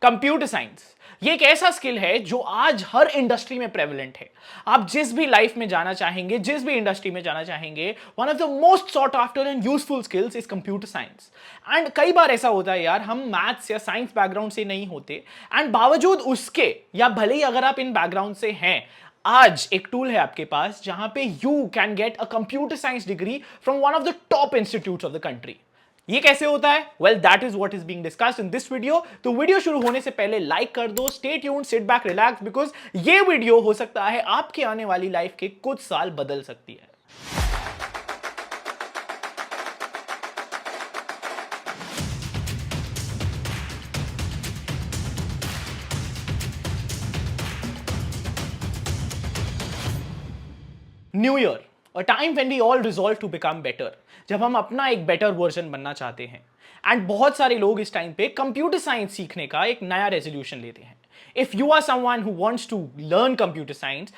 Computer science ये एक ऐसा स्किल है जो आज हर इंडस्ट्री में प्रेवलेंट है। आप जिस भी लाइफ में जाना चाहेंगे, जिस भी इंडस्ट्री में जाना चाहेंगे, one of the most sought after and useful skills is computer science. And कई बार ऐसा होता है यार, हम मैथ्स या साइंस बैकग्राउंड से नहीं होते एंड बावजूद उसके, या भले ही अगर आप इन बैकग्राउंड से हैं, आज एक टूल है आपके पास जहां पे you can get a computer science degree from one of the top institutes of the country. ये कैसे होता है? Well, that is what is being discussed in this video. तो वीडियो शुरू होने से पहले लाइक कर दो, stay tuned, sit back, relax, because ये वीडियो हो सकता है आपकी आने वाली लाइफ के कुछ साल बदल सकती है। New year, a time when we all resolve to become better, जब हम अपना एक बेटर वर्जन बनना चाहते हैं। एंड बहुत सारे लोग इस टाइम पे कंप्यूटर साइंस सीखने का एक नया रेजोल्यूशन लेते हैं। If you are someone who wants to learn computer science,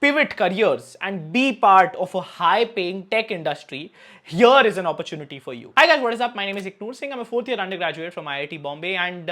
pivot careers and be part of a high paying tech industry, here is an opportunity for you. Hi guys, what is up? My name is Iknoor Singh. I'm a fourth year undergraduate from IIT Bombay and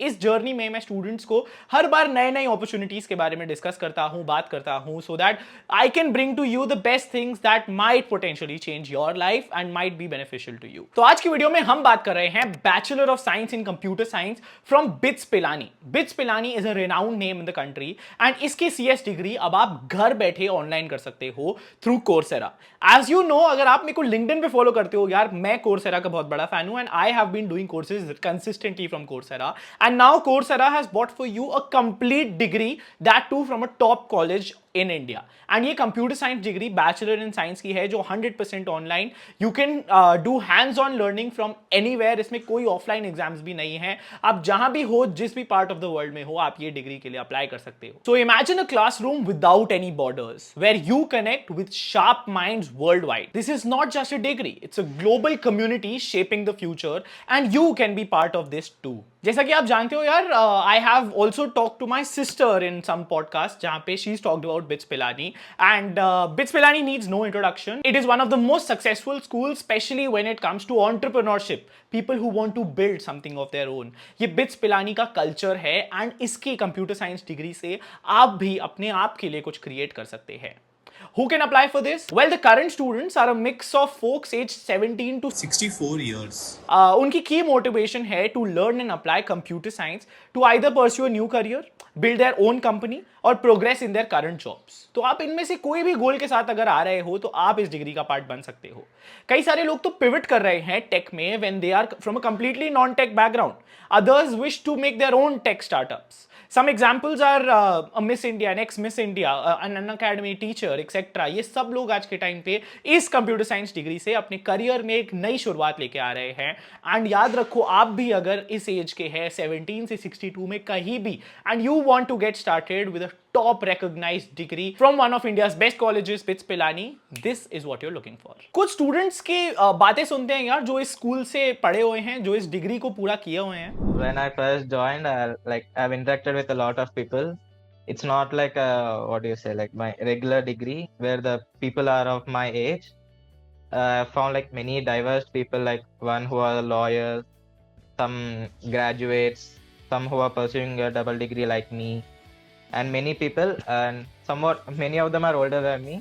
इस journey में मैं students को हर बार नए नए opportunities के बारे में discuss करता हूँ, बात करता हूँ, so that I can bring to you the best things that might potentially change your life and might be beneficial to you. तो आज की वीडियो में हम बात कर रहे हैं bachelor of science in computer science from BITS Pilani. BITS Pilani is a renowned name in the country and इसकी CS डिग्री अब आप घर बैठे ऑनलाइन कर सकते हो through Coursera. As you know, अगर आप मेरे को लिंक्डइन पे फॉलो करते हो यार, मैं कोर्सेरा का बहुत बड़ा फैन हूं and I have been doing courses consistently from Coursera and now Coursera has bought for you a complete degree, that too from a top college in India. And ये computer science degree bachelor in science की है जो 100% online, you can do hands on learning from anywhere. इसमें कोई offline exams भी नहीं है। आप जहां भी हो, जिस भी पार्ट ऑफ द वर्ल्ड में हो, आप ये डिग्री के लिए अप्लाई कर सकते हो। So imagine a classroom without any borders where you connect with sharp minds worldwide. This is not just a degree, it's a global community shaping the future and you can be part of this too. जैसा कि आप जानते हो यार, I have also talk to my sister in some podcast जहां पे she is talked about BITS Pilani and BITS Pilani needs no introduction. It is one of the most successful school, especially when it comes to entrepreneurship, people who want to build something of their own. ये बिट्स पिलानी का culture है and इसकी computer science degree से आप भी अपने आप के लिए कुछ क्रिएट कर सकते हैं। Who can apply for this? Well, the current students are a mix of folks aged 17 to 64 years. उनकी key motivation है to learn and apply computer science to either pursue a new career, build their own company और progress in their current jobs. तो आप इनमें से कोई भी गोल के साथ अगर आ रहे हो तो आप इस डिग्री का पार्ट बन सकते हो। कई सारे लोग तो पिवट कर रहे हैं टेक में when they are from a completely non-tech background. Others wish to make their own tech startups. Some examples are a Miss India, an ex-Miss India, an Unacademy teacher, etc. ये सब लोग आज के time पे इस computer science degree से अपने career में एक नई शुरुआत लेके आ रहे हैं। एंड याद रखो, आप भी अगर इस एज के हैं 17 से 62 में कहीं भी, and you want to get started with a top recognized degree from one of India's best colleges, BITS Pilani, this is what you're looking for. कुछ स्टूडेंट्स की बातें सुनते हैं यार जो इस स्कूल से पढ़े हुए हैं, जो इस डिग्री को पूरा किए हुए हैं। When I first joined, I've interacted with a lot of people. It's not like what do you say, like my regular degree where the people are of my age. I found like many diverse people, like one who are lawyers, some graduates, some who are pursuing a double degree like me, and many people, and somewhat many of them are older than me.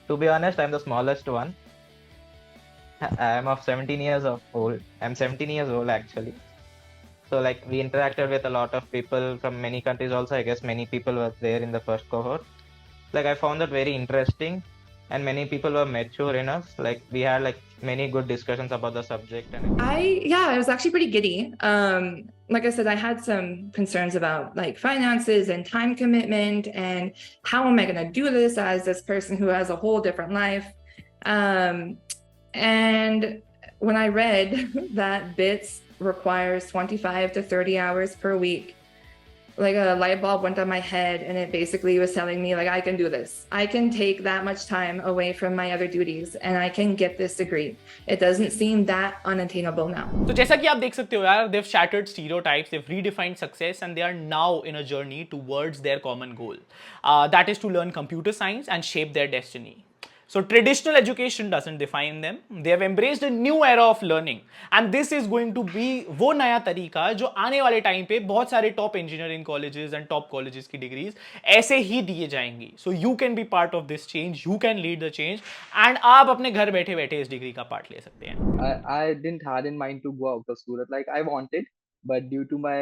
To be honest, I'm the smallest one. I'm of 17 years of old. I'm 17 years old actually. So like we interacted with a lot of people from many countries also. I guess many people were there in the first cohort. Like I found that very interesting, and many people were mature enough. Like we had like many good discussions about the subject. And I was actually pretty giddy. Like I said, I had some concerns about like finances and time commitment and how am I going to do this as this person who has a whole different life. And when I read that BITS requires 25 to 30 hours per week, like a light bulb went on my head, and it basically was telling me like I can do this. I can take that much time away from my other duties and I can get this degree. It doesn't seem that unattainable now. तो जैसा कि आप देख सकते हो यार, they've shattered stereotypes, they've redefined success and they are now in a journey towards their common goal. That is to learn computer science and shape their destiny. So traditional education doesn't define them. They have embraced a new era of learning, and this is going to be वो नया तरीका जो आने वाले time पे बहुत सारे top engineering colleges and top colleges की डिग्रीज ऐसे ही दिए जाएंगी. So you can be part of this change. You can lead the change, and आप अपने घर बैठे बैठे इस डिग्री का पार्ट ले सकते हैं. I didn't had in mind to go out of Surat. Like I wanted, but due to my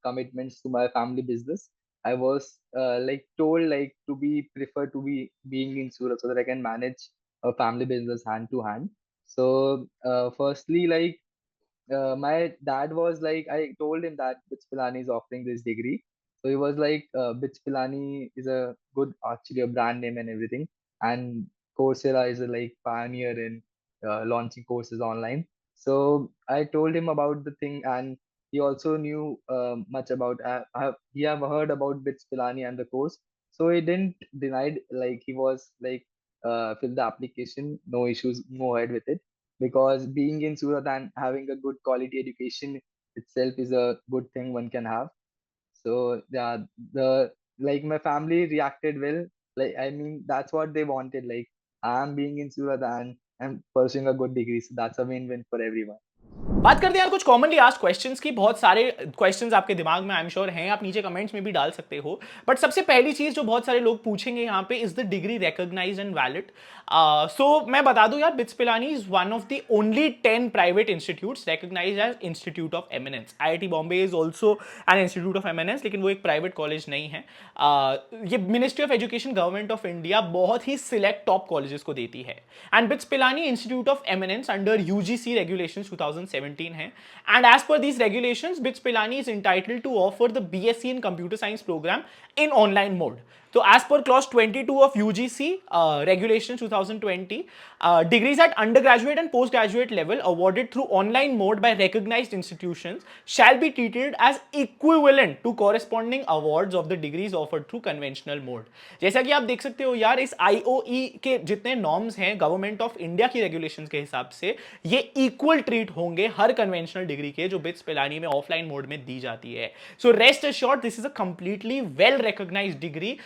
commitments to my family business, I was like told like to be preferred to be being in Surat so that I can manage a family business hand to hand. So firstly, like my dad was like, I told him that BITS Pilani is offering this degree. So he was like, BITS Pilani is a good, actually a brand name and everything. And Coursera is a like pioneer in launching courses online. So I told him about the thing, and he also knew much about. He have heard about BITS Pilani and the course, so he didn't deny. Like he was like, fill the application, no issues, go ahead with it, because being in Surat and having a good quality education itself is a good thing one can have. So yeah, the like my family reacted well. Like I mean, that's what they wanted. Like I'm being in Surat and I'm pursuing a good degree, so that's a win-win for everyone. बात करते हैं यार कुछ commonly asked questions की. बहुत सारे questions आपके दिमाग में आई एम श्योर हैं, आप नीचे कमेंट्स में भी डाल सकते हो. बट सबसे पहली चीज जो बहुत सारे लोग पूछेंगे यहाँ पे, is the degree recognised and valid? So मैं बता दूं यार, BITS Pilani is one of the only 10 private institutes recognised as institute of eminence. IIT Bombay is also an institute of eminence, लेकिन वो एक प्राइवेट कॉलेज नहीं है. ये ministry of education government of India बहुत ही सिलेक्ट टॉप कॉलेजेस को देती है. And BITS Pilani institute of eminence under UGC regulations 2017 है. And as per these regulations, BITS Pilani is entitled to offer the BSc in Computer Science program in online mode. So as per clause 22 of UGC regulations 2020, degrees at undergraduate and postgraduate level awarded through online mode by recognized institutions shall be treated as equivalent to corresponding awards of the degrees offered through conventional mode. जैसा कि आप देख सकते हो यार, इस IOE के जितने नॉर्म्स हैं गवर्नमेंट ऑफ इंडिया की रेगुलेशंस के हिसाब से, ये इक्वल ट्रीट होंगे हर कन्वेंशनल डिग्री के जो BITS Pilani में ऑफलाइन मोड में दी जाती है. So rest assured, this is a completely well recognized degree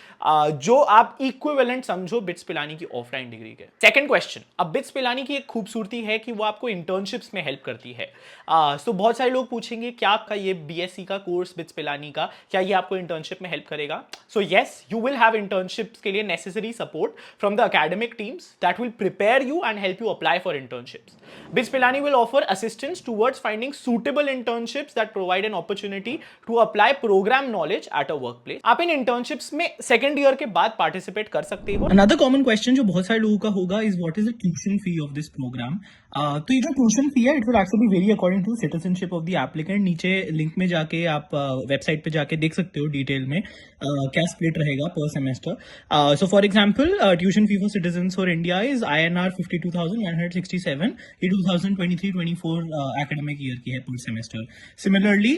जो आप इक्विवेलेंट समझो BITS Pilani की ऑफलाइन डिग्री के. सेकंड क्वेश्चन, अब BITS Pilani की एक खूबसूरती है कि वो आपको इंटर्नशिप्स में हेल्प करती है. सो बहुत सारे लोग पूछेंगे क्या आपका ये BSc का कोर्स BITS Pilani का, क्या ये आपको इंटर्नशिप में हेल्प करेगा? So yes, you will have internships के लिए necessary support from the academic teams that will prepare you and help you apply for internships. BITS Pilani will offer assistance towards finding suitable internships that provide an opportunity to apply program knowledge at a workplace. आप इन internships में second year के बाद participate कर सकते हो. Another common question जो बहुत सारे लोगों का होगा is what is the tuition fee of this program? तो ये जो tuition fee है, it will actually vary according to citizenship of the applicant. नीचे लिंक में जाके आप वेबसाइट पे जाके देख सकते हो डिटेल में क्या स्प्लिट रहेगा per semester. So for example, tuition fee for citizens for India is INR 52,167. ये 2023-24 academic year की है per semester. Similarly,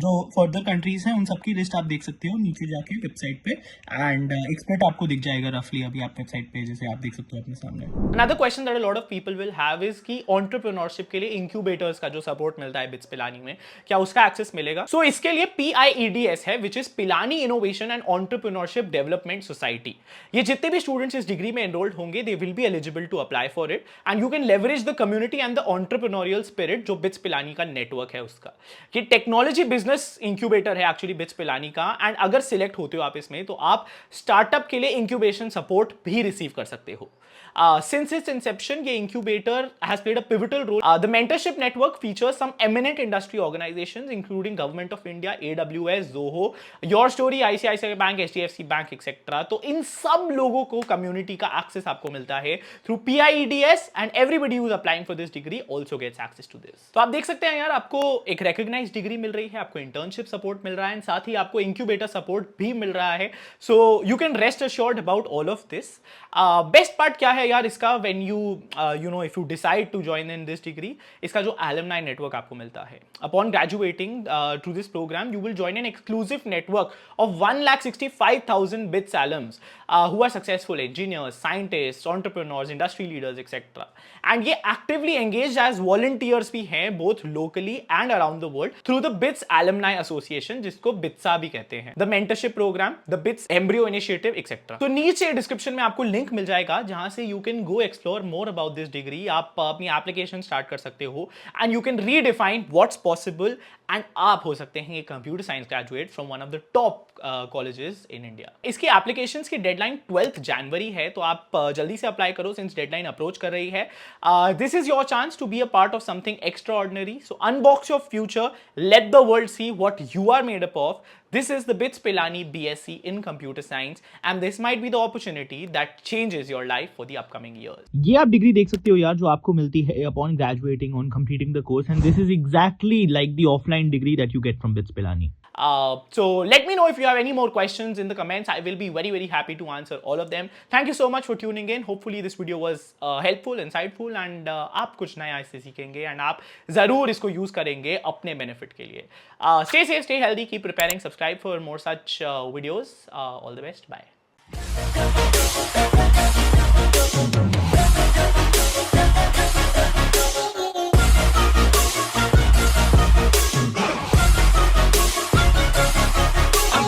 जो further countries हैं उन सबकी लिस्ट आप देख सकते हो नीचे जाके वेबसाइट पे, एंड एक स्प्लिट आपको दिख जाएगा रफली अभी आप वेबसाइट पे जैसे आप देख सकते हो अपने सामने. Another question that a lot of people will have is कि entrepreneurship के लिए incubators का जो सपोर्ट मिलता है BITS Pilani में, क्या उसका एक्सेस मिलेगा? सो इसके लिए PIEDS है, which is Pilani Innovation and Entrepreneurship Development Society. ये जितने भी स्टूडेंट्स इस डिग्री में एनरोल्ड होंगे, they will be eligible to apply for it, and you can leverage the community and the entrepreneurial spirit जो BITS Pilani का network है उसका. ये टेक्नोलॉजी बिजनेस इंक्यूबेटर है एक्चुअली BITS Pilani का, एंड अगर सिलेक्ट होते हो आप इसमें तो आप स्टार्टअप के लिए इंक्यूबेशन सपोर्ट भी रिसीव कर सकते हो. Since its inception, ये incubator has played a pivotal role. The mentorship network features some eminent industry organizations, including Government of India, AWS, Zoho, Your Story, ICICI Bank, HDFC Bank, etc. तो इन सब लोगों को community का access आपको मिलता है through PIEDS, and everybody who is applying for this degree also gets access to this. तो आप देख सकते हैं यार, आपको एक recognized degree मिल रही है, आपको internship support मिल रहा है, and साथ ही आपको incubator support भी मिल रहा है. So you can rest assured about all of this. Best part क्या है यार इसका, when you if you decide decide to join in this degree, इसका जो alumni network आपको मिलता है. Upon graduating through this program, you will join an exclusive network of 1,65,000 BITS alums who are successful engineers, scientists, entrepreneurs, industry leaders, etc. And ये actively engaged as volunteers भी हैं both locally and around the world through the BITS Alumni Association, जिसको BITSA भी कहते हैं, the mentorship program, the BITS Embryo Initiative, etc. तो नीचे description में आपको लिंक मिल जाएगा जहां से you can go explore more about this degree. आप अपनी एप्लीकेशन स्टार्ट कर सकते हो and you can redefine what's possible and आप हो सकते हैं एक computer science graduate from one of the top colleges in India. इसकी एप्लीकेशंस की डेडलाइन 12th जनवरी है, तो आप जल्दी से अप्लाई करो सिंस डेडलाइन अप्रोच कर रही है. This is your chance to be a part of something extraordinary. So unbox your future, let the world see what you are made up of. This is the BITS Pilani BSc in Computer Science, and this might be the opportunity that changes your life for the upcoming years. ये आप degree देख सकते हो यार जो आपको मिलती है upon graduating on completing the course, and this is exactly like the offline degree that you get from BITS Pilani. So let me know if you have any more questions in the comments. I will be very, very happy to answer all of them. Thank you so much for tuning in. Hopefully this video was helpful, insightful, and आप कुछ नया इससे सीखेंगे and आप ज़रूर इसको use करेंगे अपने benefit के लिए. Stay safe, stay healthy, keep preparing, subscribe for more such videos. All the best. Bye.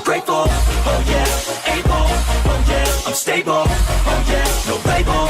Grateful, oh yeah, able, oh yeah, I'm stable, oh yeah, no label.